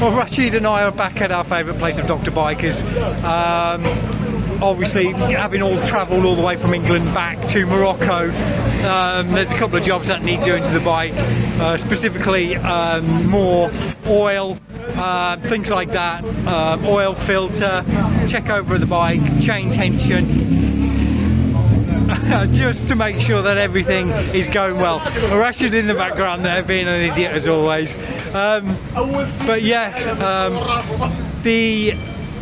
Well, Rashid and I are back at our favourite place of Dr. Bikers. Obviously, having all travelled all the way from England back to Morocco, there's a couple of jobs that need doing to the bike, specifically more oil, things like that, oil filter, check over the bike, chain tension, just to make sure that everything is going well. Rashid in the background there being an idiot as always. But yes, the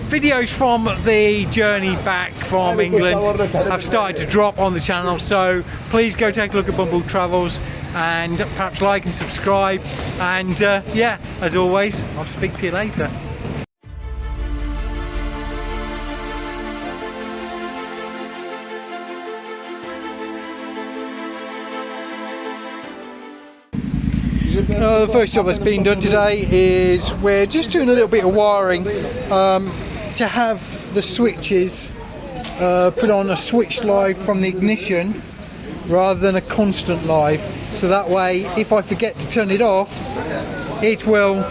videos from the journey back from England have started to drop on the channel, so please go take a look at Bumble Travels and perhaps like and subscribe, and yeah, as always, I'll speak to you later. The first job that's been done today is we're just doing a little bit of wiring to have the switches put on a switch live from the ignition rather than a constant live, so that way if I forget to turn it off, it will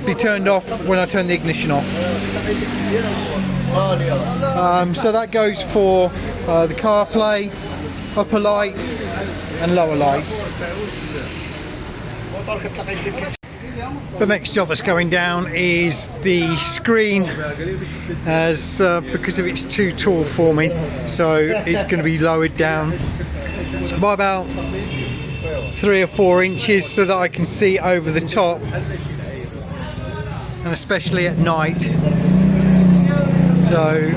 be turned off when I turn the ignition off. So that goes for the CarPlay, upper lights and lower lights. The next job that's going down is the screen, as because of it's too tall for me, so it's going to be lowered down by about 3 or 4 inches so that I can see over the top, and especially at night. So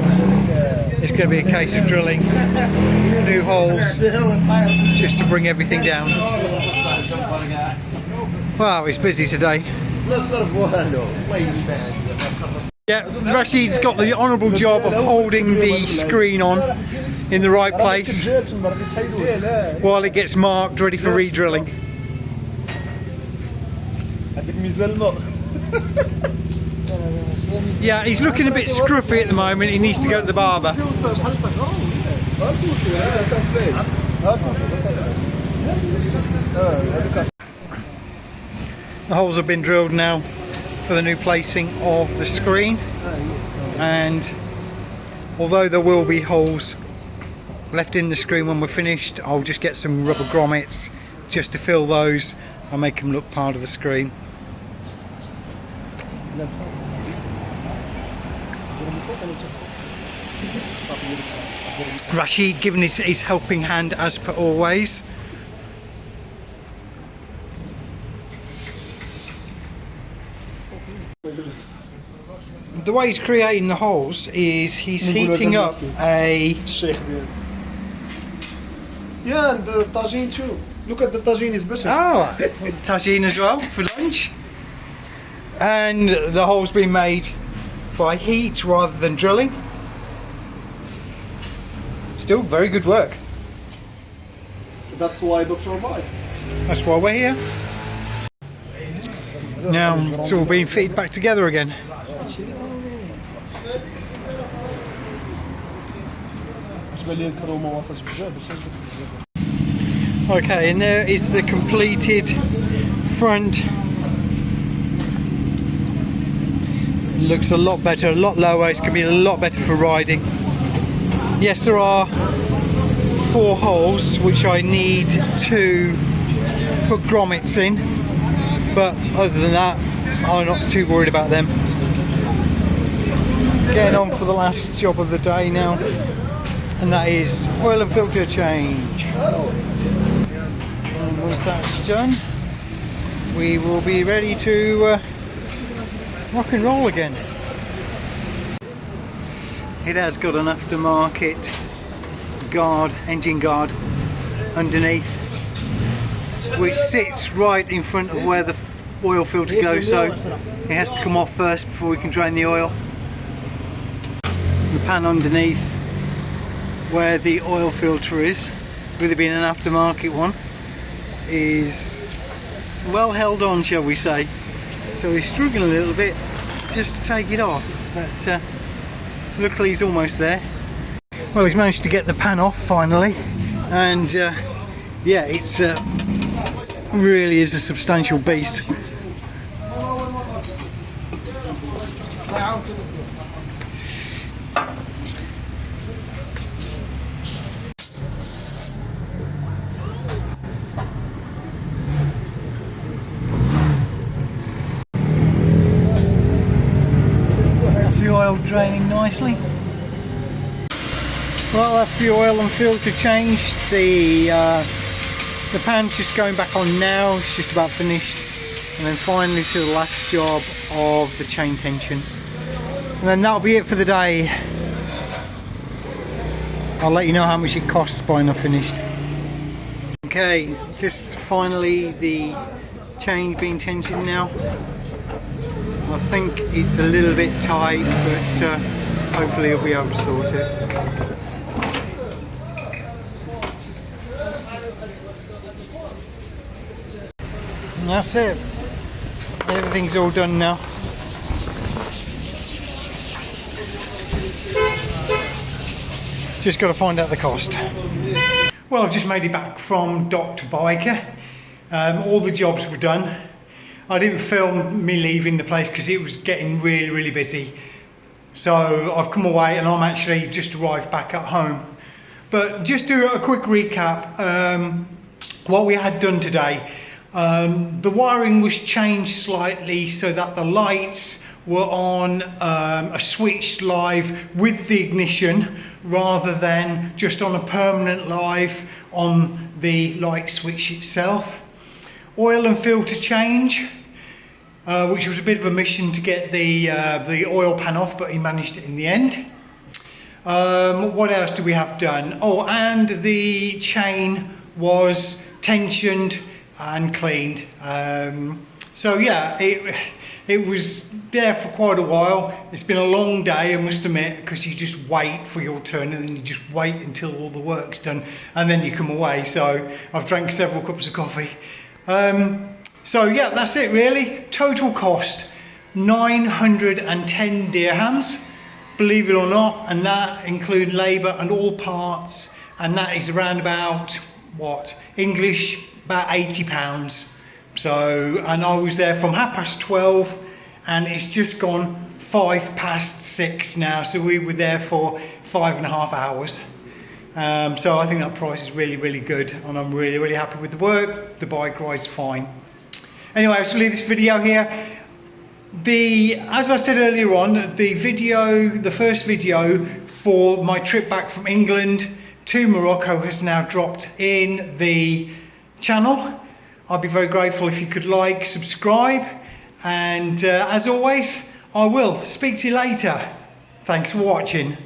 it's going to be a case of drilling new holes just to bring everything down. Wow, it's busy today. Yeah, Rashid's got the honourable job of holding the screen on in the right place while it gets marked ready for re-drilling. Yeah, he's looking a bit scruffy at the moment. He needs to go to the barber. The holes have been drilled now for the new placing of the screen, and although there will be holes left in the screen when we're finished, I'll just get some rubber grommets just to fill those and make them look part of the screen. Rashid giving his helping hand as per always. The way he's creating the holes is he's heating up a... Yeah, and the tagine too. Look at the tagine, is better. Oh, tagine as well for lunch. And the hole's been made by heat rather than drilling. Still very good work. That's why Dr. Bike. That's why we're here. Now it's all being fitted back together again. Okay, and there is the completed front. It looks a lot better, a lot lower. It's going to be a lot better for riding. Yes, there are 4 holes which I need to put grommets in, but other than that, I'm not too worried about them. Getting on for the last job of the day now, and that is oil and filter change. And once that's done, we will be ready to rock and roll again. It has got an aftermarket guard, engine guard underneath, which sits right in front of where the oil filter goes, so it has to come off first before we can drain the oil. The pan underneath where the oil filter is, with it being an aftermarket one, is well held on, shall we say, so he's struggling a little bit just to take it off, but luckily he's almost there. Well, he's managed to get the pan off finally, and yeah, it's really is a substantial beast. That's the oil draining nicely. Well, that's the oil and filter change. The pan's just going back on now. It's just about finished. And then finally to the last job of the chain tension. And then that'll be it for the day. I'll let you know how much it costs by when I've finished. Okay, just finally the chain being tensioned now. I think it's a little bit tight, but hopefully I'll be able to sort it. And that's it. Everything's all done now. Just got to find out the cost. Well, I've just made it back from Dr. Biker. All the jobs were done. I didn't film me leaving the place because it was getting really busy. So I've come away and I'm actually just arrived back at home. But just do a quick recap. What we had done today. The wiring was changed slightly so that the lights were on a switched live with the ignition rather than just on a permanent live on the light switch itself. Oil and filter change, which was a bit of a mission to get the oil pan off, but he managed it in the end. What else do we have done? Oh, and the chain was tensioned and cleaned. So yeah, it was there for quite a while. It's been a long day, I must admit, because you just wait for your turn and then you just wait until all the work's done and then you come away. So I've drank several cups of coffee. So yeah, that's it really. Total cost 910 dirhams, believe it or not, and that includes labour and all parts, and that is around about, what, English, about £80. So, and I was there from 12:30 and it's just gone 6:05 now, so we were there for 5.5 hours. So I think that price is really good, and I'm really happy with the work. The bike ride's fine. Anyway, I shall leave this video here. As I said earlier on, the first video for my trip back from England to Morocco has now dropped in the channel. I'd be very grateful if you could like, subscribe, and as always, I will speak to you later. Thanks for watching.